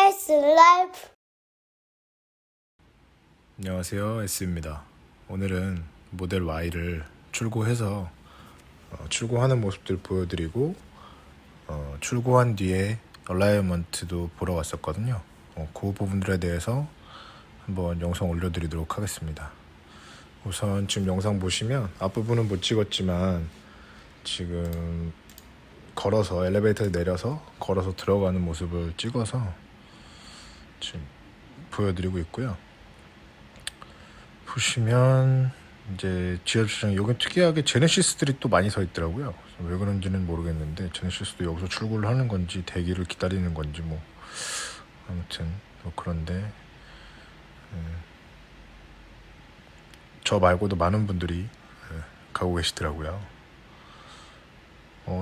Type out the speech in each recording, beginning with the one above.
S 라이프. 안녕하세요, S입니다. 오늘은 모델 Y를 출고해서 출고하는 모습들 보여드리고 출고한 뒤에 얼라이먼트도 보러 왔었거든요. 그 부분들에 대해서 한번 영상 올려드리도록 하겠습니다. 우선 지금 영상 보시면 앞부분은 못 찍었지만 지금 걸어서 엘리베이터에 내려서 걸어서 들어가는 모습을 찍어서 지금 보여드리고 있고요. 보시면 이제 지하주차장 여기 특이하게 제네시스들이 또 많이 서 있더라고요. 왜 그런지는 모르겠는데 제네시스도 여기서 출고를 하는 건지 대기를 기다리는 건지 뭐 아무튼 뭐 그런데 저 말고도 많은 분들이 가고 계시더라고요.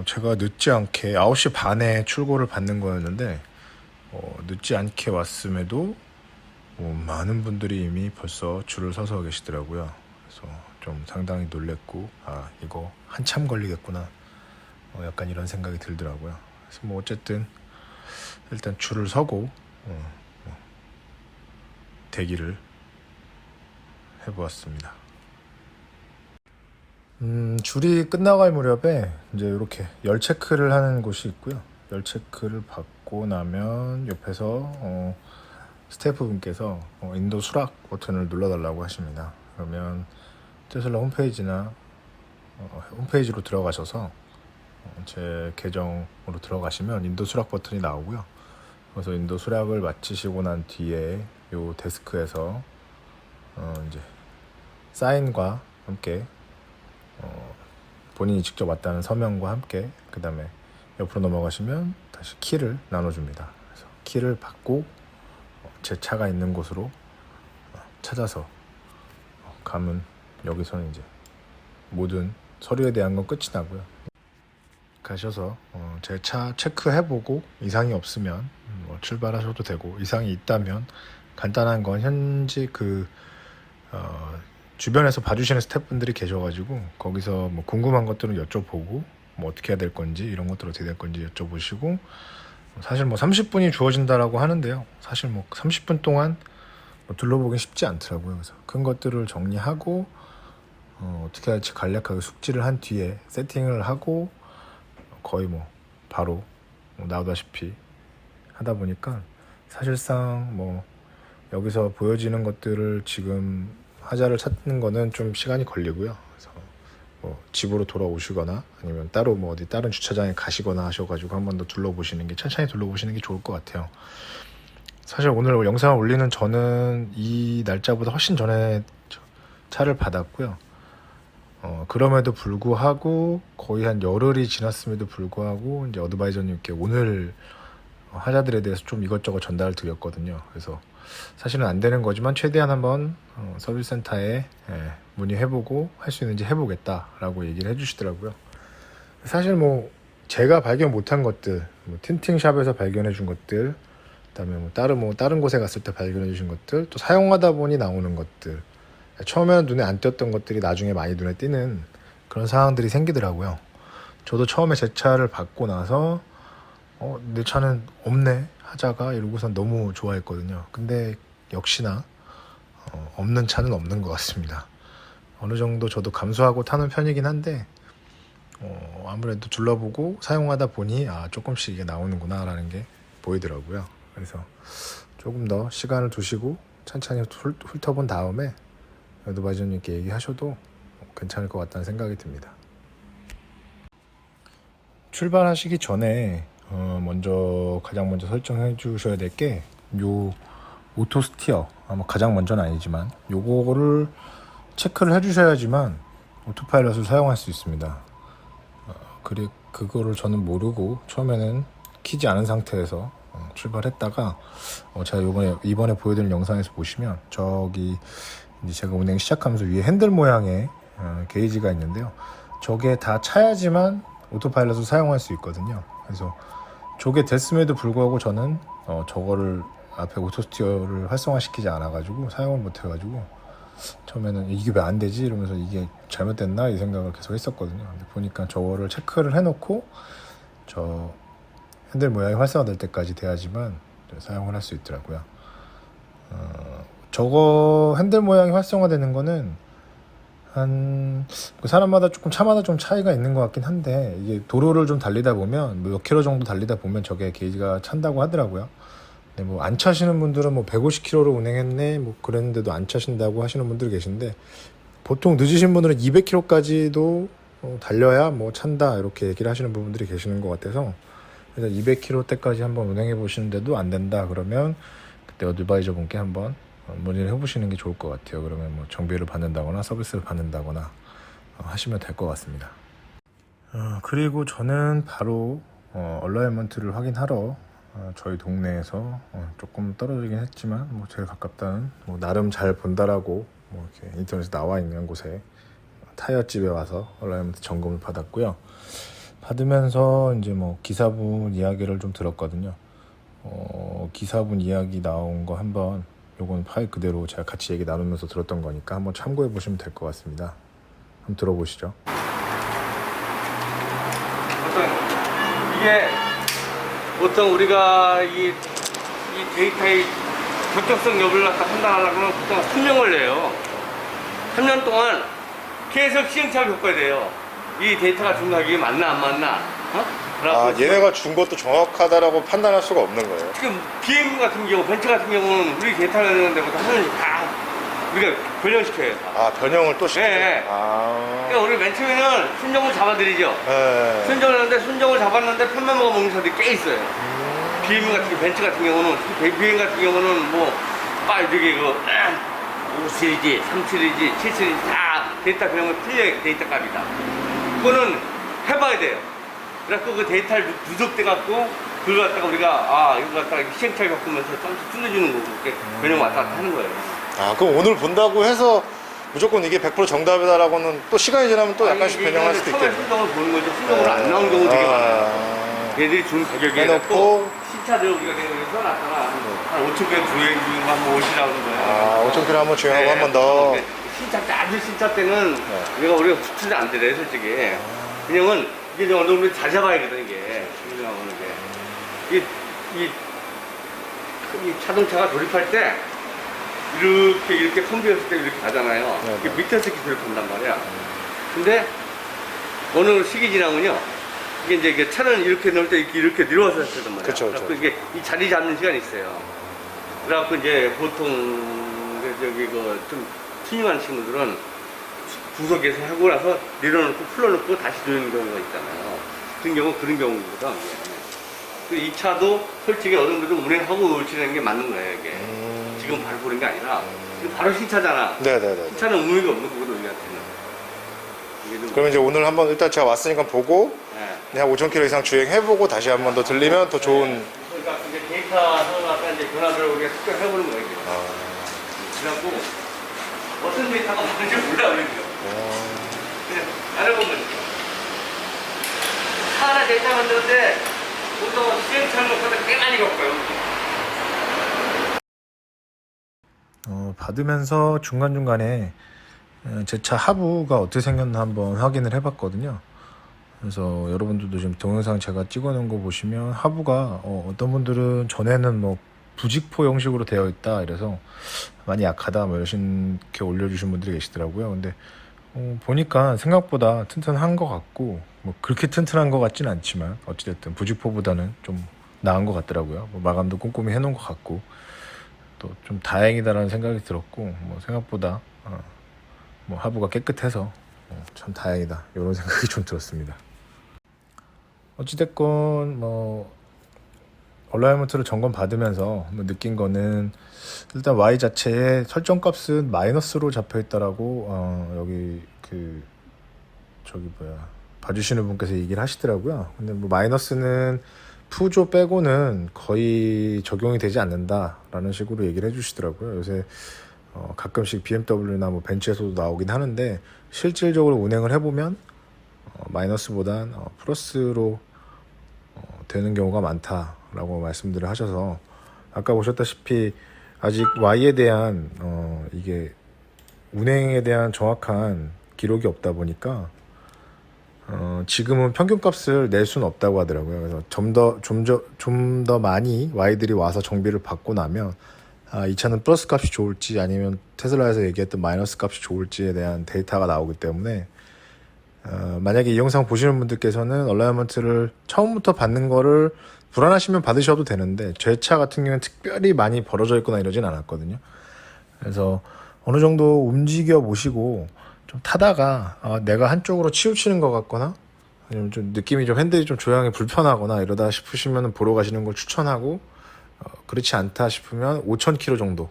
제가 늦지 않게 9시 반에 출고를 받는 거였는데 늦지 않게 왔음에도 많은 분들이 이미 벌써 줄을 서서 계시더라고요. 그래서 좀 상당히 놀랬고 이거 한참 걸리겠구나 약간 이런 생각이 들더라고요. 그래서 뭐 어쨌든 일단 줄을 서고 대기를 해보았습니다. 줄이 끝나갈 무렵에 이제 이렇게 열 체크를 하는 곳이 있고요. 열 체크를 받고 나면 옆에서 스태프분께서 인도 수락 버튼을 눌러달라고 하십니다. 그러면 테슬라 홈페이지나 홈페이지로 들어가셔서 제 계정으로 들어가시면 인도 수락 버튼이 나오고요. 그래서 인도 수락을 마치시고 난 뒤에 요 데스크에서 이제 사인과 함께 본인이 직접 왔다는 서명과 함께 그 다음에 옆으로 넘어가시면 다시 키를 나눠줍니다. 그래서 키를 받고 제 차가 있는 곳으로 찾아서 가면 여기서는 이제 모든 서류에 대한 건 끝이 나고요. 가셔서 제 차 체크해보고 이상이 없으면 출발하셔도 되고, 이상이 있다면 간단한 건 현지 주변에서 봐주시는 스태프분들이 계셔가지고 거기서 뭐 궁금한 것들은 여쭤보고 뭐 어떻게 해야 될 건지 이런 것들 어떻게 될 건지 여쭤보시고, 사실 뭐 30분이 주어진다라고 하는데요. 사실 뭐 30분 동안 둘러보긴 쉽지 않더라고요. 그래서 큰 것들을 정리하고 어떻게 할지 간략하게 숙지를 한 뒤에 세팅을 하고 거의 뭐 바로 나오다시피 하다 보니까 사실상 뭐 여기서 보여지는 것들을 지금 하자를 찾는 거는 좀 시간이 걸리고요. 그래서 뭐 집으로 돌아오시거나 아니면 따로 뭐 어디 다른 주차장에 가시거나 하셔가지고 한 번 더 둘러보시는 게, 천천히 둘러보시는 게 좋을 것 같아요. 사실 오늘 영상을 올리는 저는 이 날짜보다 훨씬 전에 차를 받았고요. 그럼에도 불구하고 거의 한 열흘이 지났음에도 불구하고 이제 어드바이저님께 오늘 하자들에 대해서 좀 이것저것 전달을 드렸거든요. 그래서 사실은 안 되는 거지만 최대한 한번 서비스 센터에 문의해보고 할 수 있는지 해보겠다라고 얘기를 해주시더라고요. 사실 뭐 제가 발견 못한 것들, 뭐 틴팅샵에서 발견해준 것들, 그다음에 뭐 다른 곳에 갔을 때 발견해주신 것들, 또 사용하다 보니 나오는 것들, 처음에는 눈에 안 띄었던 것들이 나중에 많이 눈에 띄는 그런 상황들이 생기더라고요. 저도 처음에 제 차를 받고 나서 내 차는 없네 하자가 이러고선 너무 좋아했거든요. 근데 역시나 없는 차는 없는 것 같습니다. 어느 정도 저도 감수하고 타는 편이긴 한데 아무래도 둘러보고 사용하다 보니 조금씩 이게 나오는구나 라는 게 보이더라고요. 그래서 조금 더 시간을 두시고 천천히 훑어본 다음에 어드바이저님께 얘기하셔도 괜찮을 것 같다는 생각이 듭니다. 출발하시기 전에 가장 먼저 설정해 주셔야 될 게 요 오토 스티어, 아마 가장 먼저는 아니지만 요거를 체크를 해 주셔야지만 오토파일럿을 사용할 수 있습니다. 그거를 저는 모르고 처음에는 키지 않은 상태에서 출발했다가 제가 이번에 보여드린 영상에서 보시면 저기 이제 제가 운행 시작하면서 위에 핸들 모양의 게이지가 있는데요. 저게 다 차야지만 오토파일럿을 사용할 수 있거든요. 그래서 저게 됐음에도 불구하고 저는 저거를 앞에 오토스티어를 활성화시키지 않아가지고 사용을 못해가지고 처음에는 이게 왜 안 되지 이러면서 이게 잘못됐나 이 생각을 계속 했었거든요. 근데 보니까 저거를 체크를 해놓고 저 핸들 모양이 활성화될 때까지 돼야지만 사용을 할 수 있더라고요. 저거 핸들 모양이 활성화되는 거는 그 사람마다 조금 차마다 좀 차이가 있는 것 같긴 한데, 이게 도로를 좀 달리다 보면 뭐 몇 킬로 정도 달리다 보면 저게 게이지가 찬다고 하더라고요. 근데 뭐 안 차시는 분들은 뭐 150km로 운행했네 뭐 그랬는데도 안 차신다고 하시는 분들이 계신데, 보통 늦으신 분들은 200km까지도 달려야 뭐 찬다 이렇게 얘기를 하시는 분들이 계시는 것 같아서, 그래서 200km대까지 한번 운행해 보시는데도 안 된다 그러면 그때 어드바이저 분께 한번 문의를 해보시는 게 좋을 것 같아요. 그러면 뭐 정비를 받는다거나 서비스를 받는다거나 하시면 될 것 같습니다. 그리고 저는 바로 얼라이먼트를 확인하러 저희 동네에서 조금 떨어지긴 했지만 뭐 제일 가깝다는 뭐 나름 잘 본다라고 뭐 이렇게 인터넷에 나와 있는 곳에 타이어집에 와서 얼라이먼트 점검을 받았고요. 받으면서 이제 뭐 기사분 이야기를 좀 들었거든요. 기사분 이야기 나온 거 한번, 요건 파일 그대로 제가 같이 얘기 나누면서 들었던 거니까 한번 참고해 보시면 될 것 같습니다. 한번 들어보시죠. 이게 보통 우리가 이 데이터의 적정성 여부를 갖다 판단하려면 보통 3년 걸려요. 3년 동안 계속 시행착오를 겪어야 돼요. 이 데이터가 중요하게 맞나 안 맞나. 얘네가 준 것도 정확하다라고 판단할 수가 없는 거예요. 지금 BM 같은 경우, 벤츠 같은 경우는 우리 데이터가 되는 데보다 한 년씩 다 우리가 변형시켜요. 다. 변형을 또 시켜요? 네. 그러니까 우리 맨 처음에는 순정을 잡아드리죠. 네. 순정을 했는데, 순정을 잡았는데 편만 먹어 먹는 사람들이 꽤 있어요. BM 같은 경우, 벤츠 같은 경우는, BM 같은 경우는 뭐, 저기, 5 시리즈, 3 시리즈, 7 시리즈 다 데이터 변형을 틀려요. 데이터 값이다. 그거는 해봐야 돼요. 그래갖고 그 데이터를 누적돼갖고, 그걸 갖다가 우리가, 이거 갖다가 시행착오 겪으면서 조금씩 틀려주는 거고, 이렇게 변형 왔다 갔다 하는 거예요. 그럼 오늘 본다고 해서 무조건 이게 100% 정답이다라고는 또 시간이 지나면 또 약간씩 변형할 수도 있겠네요. 순정을 보는 거죠. 순정으로 안 나온 경우 되게 많아요. 얘들이 준 가격에 해놓고 신차들 우리가 내가 써놨다가 한 5,000km 주행 중에 한번 오시라고 하는 거예요. 5,000km 한번 주행하고 한 번 더. 신차, 아주 신차 때는 우리가 추천이 안 되래, 솔직히. 왜냐면 이게 어느 정도 잘 잡아야거든, 이게. 이 자동차가 조립할 때 이렇게 컴비였을 때 이렇게 가잖아요. 네. 밑에서 이렇게 조립한단 말이야. 근데 어느 시기 지나면요, 이게 이제 이게 차는 이렇게 넣을 때 이렇게 내려와서 쓰단 말이야. 그쵸. 그래서 이게 이 자리 잡는 시간이 있어요. 그래갖고 이제 보통 좀 튜닝하는 친구들은 구석에서 하고 나서 내려놓고 풀어놓고 다시 누르는 경우가 있잖아요. 그런 경우거든. 이 차도 솔직히 어느 정도 운행하고 올치는 게 맞는 거예요, 이게. 지금 바로 보는 게 아니라, 지금 바로 신차잖아. 네네네. 신차는 의미가 없는 거거든, 우리한테는. 그러면 이제 오늘 한번 일단 제가 왔으니까 보고, 한 5,000km 이상 주행해보고 다시 한 번 더 들리면 더 좋은. 그러니까 이제 데이터 사용하다 이제 변화를 우리가 측정해보는 거예요, 이게. 그래갖고, 어떤 데이터가 많은지 몰라, 우리는. 그냥 알아보면 돼. 차 하나 데이터 만드는데, 보통 시행착오보다 꽤 많이 겪어요. 받으면서 중간중간에 제 차 하부가 어떻게 생겼나 한번 확인을 해봤거든요. 그래서 여러분들도 지금 동영상 제가 찍어놓은 거 보시면 하부가 어떤 분들은 전에는 뭐 부직포 형식으로 되어 있다 이래서 많이 약하다 뭐 이렇게 올려주신 분들이 계시더라고요. 근데 보니까 생각보다 튼튼한 것 같고, 뭐 그렇게 튼튼한 것 같진 않지만 어찌됐든 부직포보다는 좀 나은 것 같더라고요. 뭐 마감도 꼼꼼히 해놓은 것 같고, 또 좀 다행이다라는 생각이 들었고, 뭐 생각보다 뭐 하부가 깨끗해서 참 다행이다 이런 생각이 좀 들었습니다. 어찌됐건 뭐 얼라이먼트를 점검 받으면서 뭐 느낀 거는, 일단 Y 자체의 설정값은 마이너스로 잡혀 있다라고 여기 봐주시는 분께서 얘기를 하시더라고요. 근데 뭐 마이너스는 푸조 빼고는 거의 적용이 되지 않는다라는 식으로 얘기를 해주시더라고요. 요새 가끔씩 BMW나 뭐 벤츠에서도 나오긴 하는데, 실질적으로 운행을 해보면 마이너스보단 플러스로 되는 경우가 많다라고 말씀들을 하셔서, 아까 보셨다시피 아직 Y에 대한 이게 운행에 대한 정확한 기록이 없다 보니까 지금은 평균값을 낼 수는 없다고 하더라고요. 그래서 좀 더 많이 Y들이 와서 정비를 받고 나면 이 차는 플러스 값이 좋을지 아니면 테슬라에서 얘기했던 마이너스 값이 좋을지에 대한 데이터가 나오기 때문에 만약에 이 영상 보시는 분들께서는 얼라이먼트를 처음부터 받는 거를 불안하시면 받으셔도 되는데 제 차 같은 경우는 특별히 많이 벌어져 있거나 이러진 않았거든요. 그래서 어느 정도 움직여 보시고 좀 타다가 내가 한쪽으로 치우치는 것 같거나 아니면 좀 느낌이 좀 핸들이 좀 조향이 불편하거나 이러다 싶으시면 보러 가시는 걸 추천하고 그렇지 않다 싶으면 5,000km 정도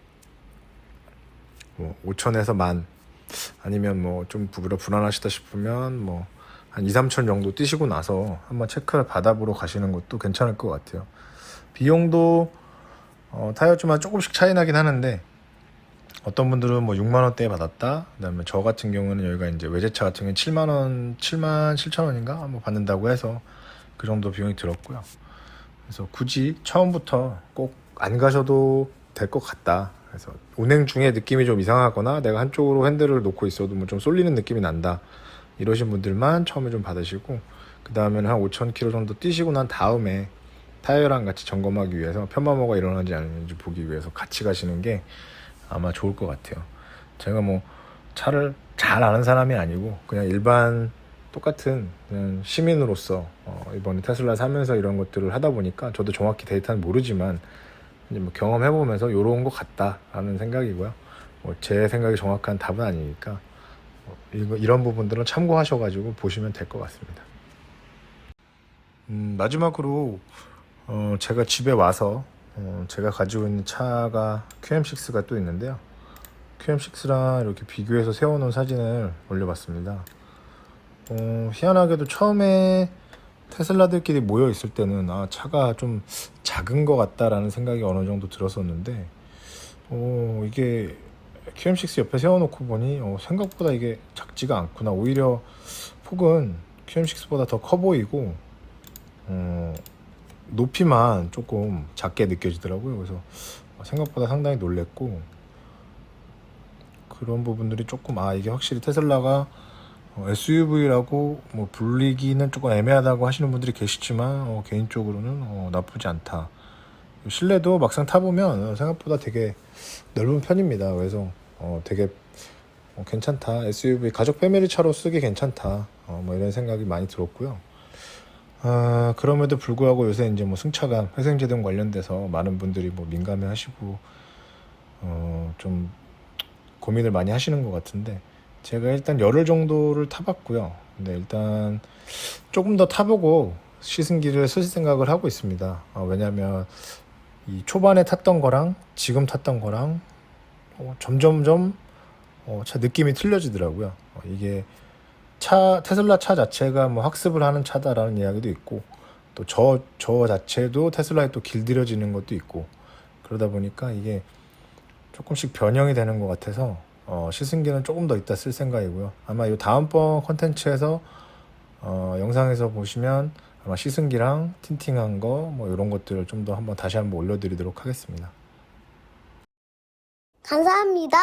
5,000에서 10,000 아니면 뭐 좀 불안하시다 싶으면 뭐 한 2-3천 정도 뛰시고 나서 한번 체크를 받아보러 가시는 것도 괜찮을 것 같아요. 비용도 타이어주만 조금씩 차이 나긴 하는데 어떤 분들은 뭐 6만 원대에 받았다. 그다음에 저 같은 경우는 여기가 이제 외제차 같은 경우는 7만 원, 7만 7천 원인가 한번 받는다고 해서 그 정도 비용이 들었고요. 그래서 굳이 처음부터 꼭 안 가셔도 될 것 같다. 그래서 운행 중에 느낌이 좀 이상하거나 내가 한쪽으로 핸들을 놓고 있어도 뭐 좀 쏠리는 느낌이 난다. 이러신 분들만 처음에 좀 받으시고 그 다음에는 한 5,000km 정도 뛰시고 난 다음에 타이어랑 같이 점검하기 위해서 편마모가 일어나지 않는지 보기 위해서 같이 가시는 게 아마 좋을 것 같아요. 제가 뭐 차를 잘 아는 사람이 아니고 그냥 일반 똑같은 그냥 시민으로서 이번에 테슬라 사면서 이런 것들을 하다 보니까 저도 정확히 데이터는 모르지만 이제 뭐 경험해보면서 요런 것 같다라는 생각이고요. 뭐 제 생각이 정확한 답은 아니니까 이런 부분들은 참고하셔가지고 보시면 될 것 같습니다. 마지막으로 제가 집에 와서 제가 가지고 있는 차가 QM6가 또 있는데요. QM6랑 이렇게 비교해서 세워놓은 사진을 올려봤습니다. 희한하게도 처음에 테슬라들끼리 모여 있을 때는 차가 좀 작은 것 같다라는 생각이 어느 정도 들었었는데 이게 QM6 옆에 세워놓고 보니 생각보다 이게 작지가 않구나. 오히려 폭은 QM6보다 더 커 보이고 높이만 조금 작게 느껴지더라고요. 그래서 생각보다 상당히 놀랬고 그런 부분들이 조금 이게 확실히 테슬라가 SUV라고 뭐 불리기는 조금 애매하다고 하시는 분들이 계시지만 개인적으로는 나쁘지 않다. 실내도 막상 타보면 생각보다 되게 넓은 편입니다. 그래서 되게 괜찮다. SUV 가족 패밀리 차로 쓰기 괜찮다. 뭐 이런 생각이 많이 들었고요. 그럼에도 불구하고 요새 이제 뭐 승차감, 회생제동 관련돼서 많은 분들이 뭐 민감해 하시고 좀 고민을 많이 하시는 것 같은데 제가 일단 열흘 정도를 타봤고요. 근데 일단 조금 더 타보고 시승기를 쓸 생각을 하고 있습니다. 왜냐면 이 초반에 탔던 거랑 지금 탔던 거랑 점점점 차 느낌이 틀려지더라고요. 이게 테슬라 차 자체가 뭐 학습을 하는 차다라는 이야기도 있고 또 저 자체도 테슬라에 또 길들여지는 것도 있고 그러다 보니까 이게 조금씩 변형이 되는 것 같아서 시승기는 조금 더 이따 쓸 생각이고요. 아마 이 다음번 컨텐츠에서 영상에서 보시면 아마 시승기랑 틴팅한 거 뭐 이런 것들을 좀 더 다시 한번 올려드리도록 하겠습니다. 감사합니다.